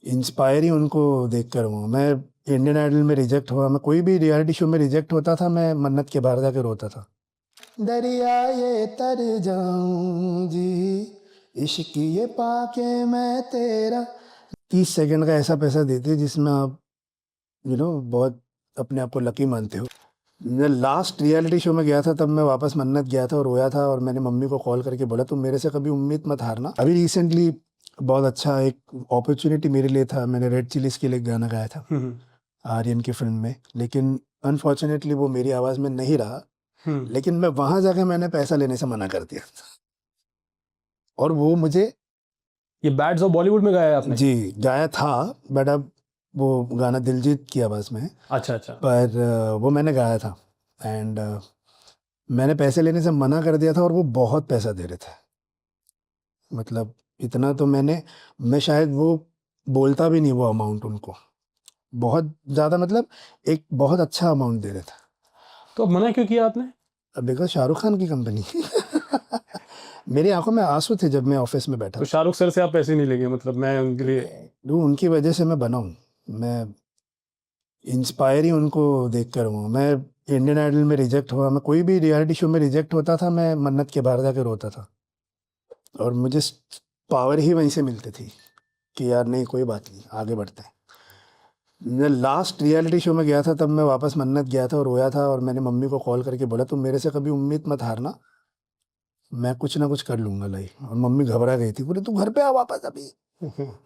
Inspire ही उनको देख कर हुआ। मैं इंडियन आइडल में रिजेक्ट हुआ, मैं कोई भी रियलिटी शो में रिजेक्ट होता था, मैं मन्नत के बाहर जाके रोता था। दरिया ये तर जाऊं जी, इश्क ये पाके मैं तेरा। 30 सेकंड का ऐसा पैसा देती है जिसमें आप बहुत अपने आप को लकी मानते हो। मैं लास्ट रियलिटी शो में गया था, तब मैं वापस मन्नत गया था और रोया था, और मैंने मम्मी को कॉल करके बोला तुम मेरे से कभी उम्मीद मत हारना। अभी रिसेंटली बहुत अच्छा एक अपॉर्चुनिटी मेरे लिए था, मैंने रेड चिलीज के लिए गाना गाया था आर्यन की फिल्म में, लेकिन अनफॉर्चुनेटली वो मेरी आवाज़ में नहीं रहा। लेकिन मैं वहां जाके मैंने पैसा लेने से मना कर दिया और वो मुझे ये बैड्स ऑफ बॉलीवुड में गाया आपने? जी गाया था, बट अब वो गाना दिलजीत की आवाज़ में है। अच्छा। पर वो मैंने गाया था एंड मैंने पैसे लेने से मना कर दिया था, और वो बहुत पैसा दे रहे थे। मतलब इतना तो मैं शायद वो बोलता भी नहीं वो अमाउंट उनको, बहुत ज़्यादा, मतलब एक बहुत अच्छा अमाउंट दे रहे थे। तो अब मना क्यों किया आपने? बिकॉज शाहरुख खान की कंपनी मेरी आंखों में आंसू थे जब मैं ऑफिस में बैठा। तो शाहरुख सर से आप पैसे नहीं लेंगे? मतलब मैं उनके लिए उनकी वजह से मैं बना हूँ, मैं इंस्पायर ही उनको देख कर हुआ। मैं इंडियन आइडल में रिजेक्ट हुआ, मैं कोई भी रियलिटी शो में रिजेक्ट होता था, मैं मन्नत के बाहर जाके रोता था, और मुझे पावर ही वहीं से मिलती थी कि यार नहीं कोई बात नहीं, आगे बढ़ते हैं। मैं लास्ट रियलिटी शो में गया था, तब मैं वापस मन्नत गया था और रोया था, और मैंने मम्मी को कॉल करके बोला तुम मेरे से कभी उम्मीद मत हारना, मैं कुछ ना कुछ कर लूँगा लाइफ। और मम्मी घबरा गई थी, बोले तू घर पे आ वापस अभी।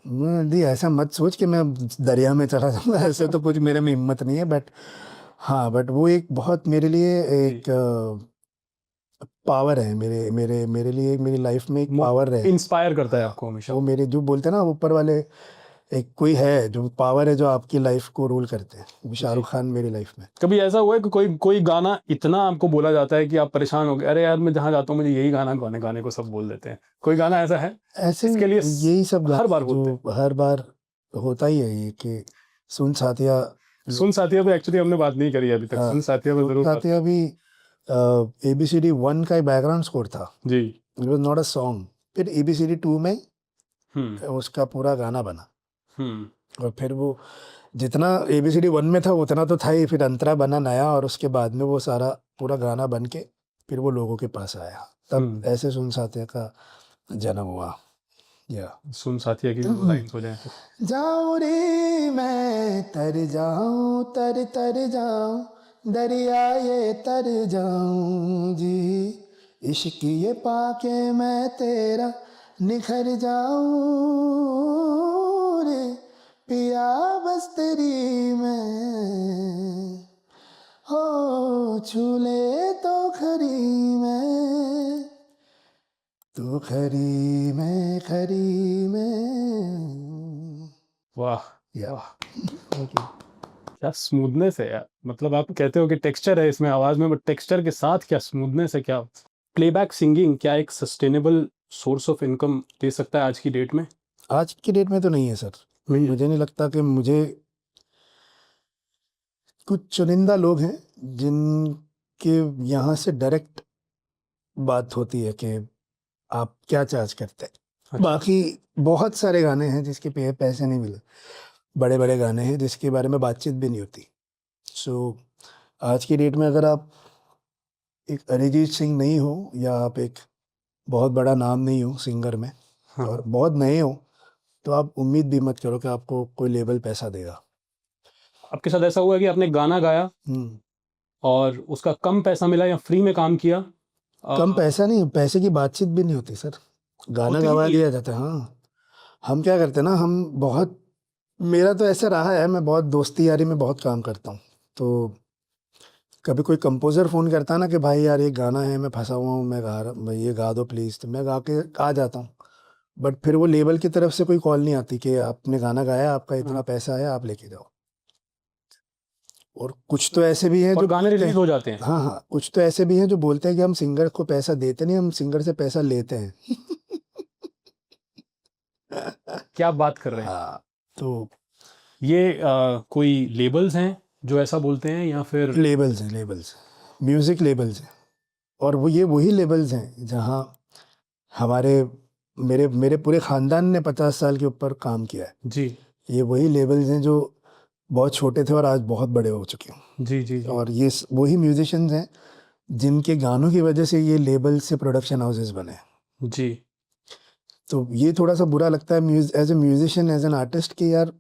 मैं दी ऐसा मत सोच कि मैं दरिया में चला जाऊँगा, ऐसे तो कुछ मेरे में हिम्मत नहीं है। बट हाँ, बट वो एक बहुत मेरे लिए एक पावर है, मेरे मेरे मेरे लिए मेरी लाइफ में एक पावर है, इंस्पायर करता है आपको हमेशा। वो मेरे जो बोलते हैं ना ऊपर वाले, एक कोई है जो पावर है जो आपकी लाइफ को रूल करते हैं, वो शाहरुख खान मेरी लाइफ में। कभी ऐसा हुआ है कि कोई गाना इतना आपको बोला जाता है कि आप परेशान हो गए, अरे यार मैं जहाँ जाता हूँ मुझे यही गाना गाने को सब बोल देते हैं? कोई गाना ऐसा है? ऐसे इसके लिए यही सब हर बार जो हर बार होता ही है ये कि सुन साथिया। सुन साथिया पे एक्चुअली हमने बात नहीं करी अभी तक। सुन साथिया पे जरूर साथिया भी ABCD 1 का बैकग्राउंड स्कोर था जी। It was not a song. फिर ABCD 2 में उसका पूरा गाना बना, और फिर वो जितना ABCD 1 में था उतना तो था ही, फिर अंतरा बना नया, और उसके बाद में वो सारा पूरा गाना बन के फिर वो लोगों के पास आया, तब ऐसे सुन साथिया का जन्म हुआ। या सुन साथिया की लाइन्स हो जाए तो जाऊं रे मैं तर जाऊं, तर जाऊं, दरिया ये तर जाऊं जी, इश्क ये पाके मैं तेरा निखर जाऊं रे, पिया बस तेरी मैं, हो छूले तो खरी मैं, तू खरी मैं खरी मैं। वाह या क्या स्मूथनेस है यार। मतलब आप कहते हो कि टेक्सचर है इसमें आवाज में, बट टेक्सचर के साथ क्या स्मूथनेस है। क्या प्लेबैक सिंगिंग क्या एक सस्टेनेबल सोर्स ऑफ इनकम दे सकता है आज की डेट में? आज की डेट में तो नहीं है सर, मुझे नहीं लगता कि मुझे, कुछ चुनिंदा लोग हैं जिनके यहाँ से डायरेक्ट बात होती है कि आप क्या चार्ज करते हैं। बाकी बहुत सारे गाने हैं जिसके पैसे नहीं मिले, बड़े बड़े गाने हैं जिसके बारे में बातचीत भी नहीं होती। सो आज की डेट में अगर आप एक अरिजीत सिंह नहीं हो, या आप एक बहुत बड़ा नाम नहीं हो सिंगर में, और बहुत नए हो, तो आप उम्मीद भी मत करो कि आपको कोई लेबल पैसा देगा। आपके साथ ऐसा हुआ कि आपने गाना गाया और उसका कम पैसा मिला या फ्री में काम किया? कम पैसा नहीं, पैसे की बातचीत भी नहीं होती सर, गाना गवा दिया जाता है। हाँ, हम क्या करते हैं ना, हम बहुत, मेरा तो ऐसा रहा है, मैं बहुत दोस्ती यारी में बहुत काम करता हूँ, तो कभी कोई कंपोज़र फ़ोन करता है ना कि भाई यार ये गाना है, मैं फंसा हुआ हूँ, मैं गा रहा, भाई ये गा दो प्लीज़, तो मैं गा के आ जाता हूँ। बट फिर वो लेबल की तरफ से कोई कॉल नहीं आती कि आपने गाना गाया, आपका इतना पैसा है, आप लेके जाओ। और कुछ तो ऐसे भी हैं जो गाने रिलीज हो जाते हैं। हाँ, कुछ तो ऐसे भी हैं जो बोलते हैं कि हम सिंगर को पैसा देते नहीं, हम सिंगर से पैसा लेते हैं। क्या बात कर रहे हैं? हाँ, तो ये कोई लेबल्स हैं जो ऐसा बोलते हैं या फिर? लेबल्स म्यूजिक लेबल्स हैं, और वो ये वही लेबल्स हैं जहाँ हमारे मेरे पूरे खानदान ने 50 साल के ऊपर काम किया है जी। ये वही लेबल्स हैं जो बहुत छोटे थे और आज बहुत बड़े हो चुके हैं। जी, जी, जी। और ये वही म्यूजिशियंस हैं जिनके गानों की वजह से ये लेबल से प्रोडक्शन हाउसेस बने। जी। तो ये थोड़ा सा बुरा लगता है as a musician, as an artist, कि यार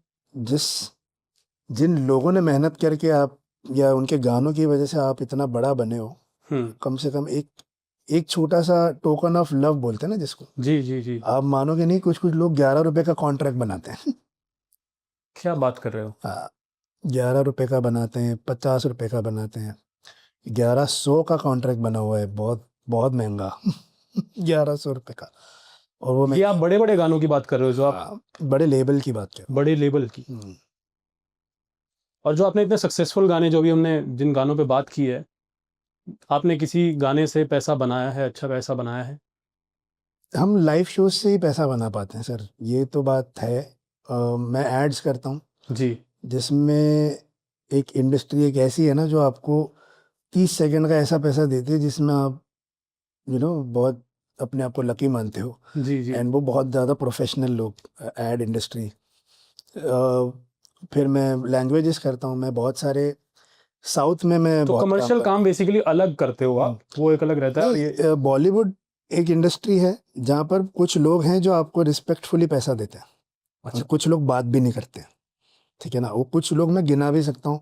जिन लोगों ने मेहनत करके आप या उनके गानों की वजह से आप इतना बड़ा बने हो, कम से कम एक छोटा सा टोकन ऑफ लव बोलते हैं ना जिसको, जी, जी, जी। आप मानोगे नहीं, कुछ कुछ लोग 11 रुपए का कॉन्ट्रैक्ट बनाते हैं। क्या बात कर रहे हो? 11 रुपए का बनाते हैं, 50 रुपए का बनाते हैं, 1100 का कॉन्ट्रैक्ट बना हुआ है, बहुत बहुत महंगा। 1100 रुपए का। और वो ये आप बड़े-बड़े गानों की बात कर रहे हो जो आप बड़े लेबल की बात कर रहा बड़े लेबल की। हूँ। और जो आपने इतने सक्सेसफुल गाने जो भी हमने जिन गानों पे बात की है, आपने किसी गाने से पैसा बनाया है, अच्छा पैसा बनाया है? हम लाइव शोज से ही पैसा बना पाते हैं सर, ये तो बात है। मैं एड्स करता हूँ जी। जिसमें एक इंडस्ट्री एक ऐसी है ना जो आपको 30 सेकंड का ऐसा पैसा देती है जिसमें आप बहुत अपने आप को लकी मानते हो। जी, जी। एंड वो बहुत ज़्यादा प्रोफेशनल लोग, एड इंडस्ट्री। फिर मैं लैंग्वेजेस करता हूँ, मैं बहुत सारे साउथ में मैं तो बहुत कमर्शियल काम बेसिकली अलग करते हो आप, वो एक अलग रहता है और ये बॉलीवुड एक इंडस्ट्री है जहाँ पर कुछ लोग हैं जो आपको रिस्पेक्टफुली पैसा देते हैं। अच्छा। और कुछ लोग बात भी नहीं करते हैं, ठीक है ना। वो कुछ लोग मैं गिना भी सकता हूँ।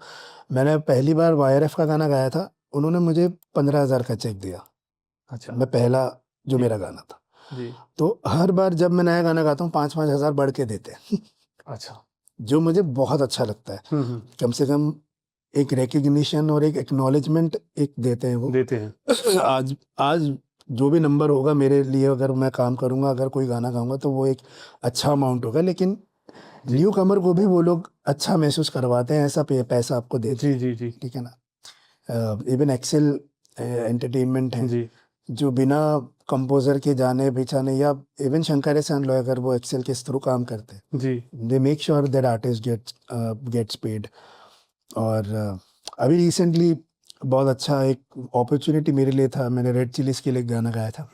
मैंने पहली बार YRF का गाना गाया था, उन्होंने मुझे 15,000 का चेक दिया। अच्छा। मैं पहला जो जी। मेरा गाना था। जी। तो हर बार जब मैं नया गाना गाता हूँ 5-5 हज़ार बढ़ के देते हैं। अच्छा। जो मुझे बहुत अच्छा लगता है। कम से कम एक रिकग्निशन और एक एक्नॉलेजमेंट एक देते हैं वो। देते हैं। आज जो भी नंबर होगा मेरे लिए, अगर मैं काम करूँगा, अगर कोई गाना गाऊँगा तो वो एक अच्छा अमाउंट होगा, लेकिन न्यू कमर को भी वो लोग अच्छा महसूस करवाते हैं, ऐसा पैसा आपको देते जी, हैं, जी, जी। ठीक है ना। इवन एक्सेल एंटरटेनमेंट है जी। जो बिना कंपोजर के जाने पहचाने, या इवन शंकर एहसान लॉय अगर वो एक्सेल के थ्रू काम करते हैं, जी। They make sure that artist gets paid. और अभी रिसेंटली बहुत अच्छा एक अपॉर्चुनिटी मेरे लिए था, मैंने रेड चिलीज के लिए गाना गाया था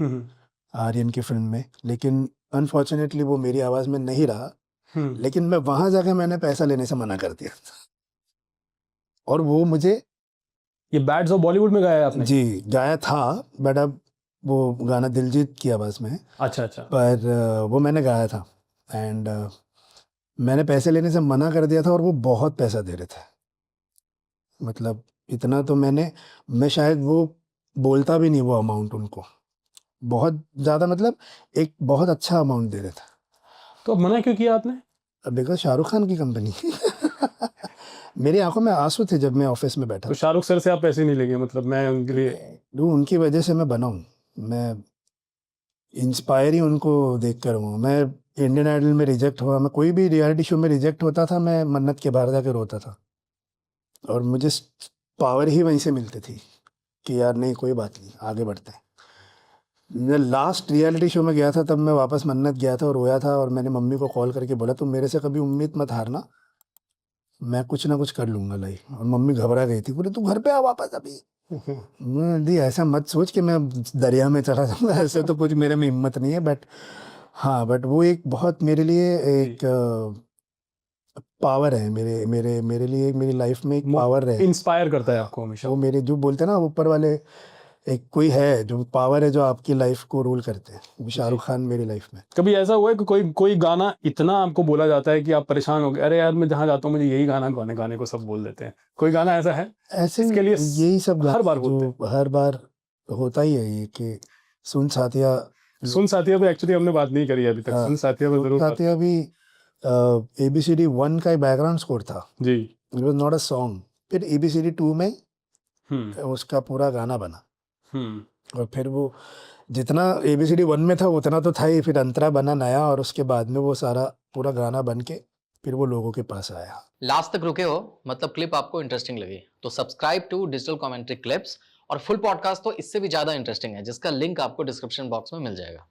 आर्यन की फिल्म में, लेकिन अनफॉर्चुनेटली वो मेरी आवाज़ में नहीं रहा। लेकिन मैं वहां जाके मैंने पैसा लेने से मना कर दिया। और वो मुझे ये बैड्स ऑफ बॉलीवुड में गाया है आपने? जी गाया था, बट अब वो गाना दिलजीत की आवाज़ में है। अच्छा, अच्छा। पर वो मैंने गाया था एंड मैंने पैसे लेने से मना कर दिया था, और वो बहुत पैसा दे रहे थे। मतलब इतना तो मैं शायद वो बोलता भी नहीं वो अमाउंट उनको, बहुत ज़्यादा, मतलब एक बहुत अच्छा अमाउंट दे रहे थे। तो अब मना क्यों किया आपने? बिकॉज शाहरुख खान की कंपनी। मेरी आंखों में आंसू थे जब मैं ऑफिस में बैठा। तो शाहरुख सर से आप पैसे नहीं लेंगे, मतलब मैं उनके लिए उनकी वजह से मैं बना हूँ, मैं इंस्पायर ही उनको देख कर हूँ। मैं इंडियन आइडल में रिजेक्ट हुआ, मैं कोई भी रियलिटी शो में रिजेक्ट होता था, मैं मन्नत के बाहर जाकर रोता था, और मुझे पावर ही वहीं से मिलती थी कि यार नहीं, कोई बात नहीं, आगे बढ़ते हैं। मैं लास्ट रियलिटी शो में गया था, तब मैं वापस मन्नत गया था और रोया था, और मैंने मम्मी को कॉल करके बोला तुम मेरे से कभी उम्मीद मत हारना, मैं कुछ ना कुछ कर लूँगा लाइफ। और मम्मी घबरा गई थी, बोले तू घर पे आ वापस अभी। मैं दी ऐसा मत सोच कि मैं दरिया में चला जाऊँगा, ऐसे तो कुछ मेरे में हिम्मत नहीं है। बट हाँ, बट वो एक बहुत मेरे लिए एक पावर है, मेरे मेरे मेरे लिए मेरी लाइफ में एक पावर है। इंस्पायर करता है आपको हमेशा। वो मेरे जो बोलते हैं ना ऊपर वाले, एक कोई है जो पावर है जो आपकी लाइफ को रूल करते हैं, वो शाहरुख खान मेरी लाइफ में। कभी ऐसा हुआ है कि कोई गाना इतना आपको बोला जाता है कि आप परेशान हो गए, अरे यार मैं जहाँ जाता हूँ मुझे यही गाना गाने को सब बोल देते हैं, कोई गाना ऐसा है? ऐसे इसके लिए यही सब हर बार जो हर बार होता ही है ये कि सुन साथिया। सुन साथिया पे एक्चुअली हमने बात नहीं करी है अभी तक। सुन साथिया पे जरूर बात। साथिया भी ABCD 1 का बैकग्राउंड स्कोर था, जी। It was not a song. फिर ABCD 2 में उसका पूरा गाना बना, और फिर वो जितना ABCD 1 में था उतना तो था ही, फिर अंतरा बना नया, और उसके बाद में वो सारा पूरा गाना बन के फिर वो लोगों के पास आया। लास्ट तक रुके हो, मतलब क्लिप आपको इंटरेस्टिंग लगी, तो subscribe to digital commentary clips. और फुल पॉडकास्ट तो इससे भी ज्यादा इंटरेस्टिंग है, जिसका लिंक आपको डिस्क्रिप्शन बॉक्स में मिल जाएगा।